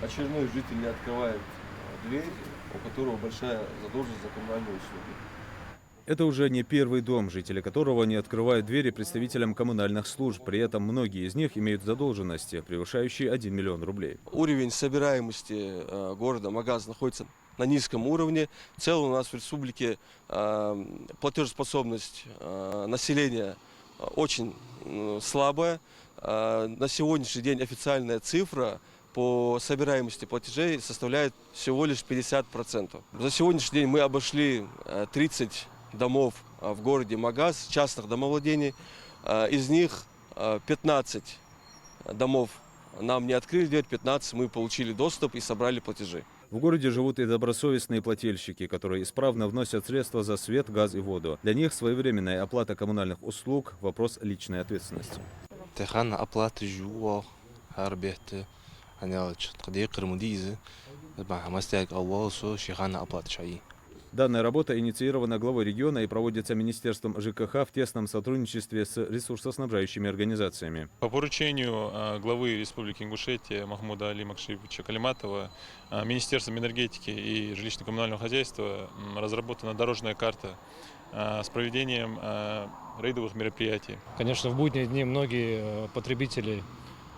очередной житель не открывает дверь, у которого большая задолженность за коммунальные услуги. Это уже не первый дом, жители которого не открывают двери представителям коммунальных служб. При этом многие из них имеют задолженности, превышающие 1 миллион рублей. Уровень собираемости города Магаз находится на низком уровне. В целом у нас в республике платежеспособность населения очень слабая. На сегодняшний день официальная цифра по собираемости платежей составляет всего лишь 50%. За сегодняшний день мы обошли 30 домов в городе Магаз, частных домовладений. Из них 15 домов нам не открыли дверь, 15 мы получили доступ и собрали платежи. В городе живут и добросовестные плательщики, которые исправно вносят средства за свет, газ и воду. Для них своевременная оплата коммунальных услуг – вопрос личной ответственности. Данная работа инициирована главой региона и проводится Министерством ЖКХ в тесном сотрудничестве с ресурсоснабжающими организациями. По поручению главы Республики Ингушетия Махмуда Али Макшиевича Калиматова Министерством энергетики и жилищно-коммунального хозяйства разработана дорожная карта с проведением рейдовых мероприятий. Конечно, в будние дни многие потребители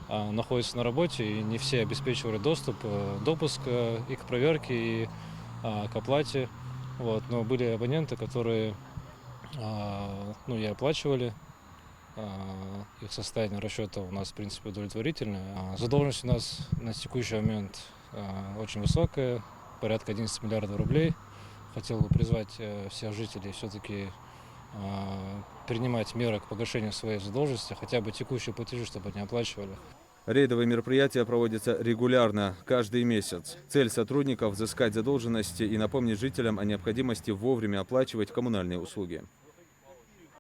находятся на работе, и не все обеспечивали допуск и к проверке, и к оплате. Но были абоненты, которые и оплачивали. Их состояние расчета у нас, в принципе, удовлетворительное. Задолженность у нас на текущий момент очень высокая, порядка 11 миллиардов рублей. Хотел бы призвать всех жителей все-таки принимать меры к погашению своей задолженности, хотя бы текущие платежи, чтобы они оплачивали. Рейдовые мероприятия проводятся регулярно, каждый месяц. Цель сотрудников – взыскать задолженности и напомнить жителям о необходимости вовремя оплачивать коммунальные услуги.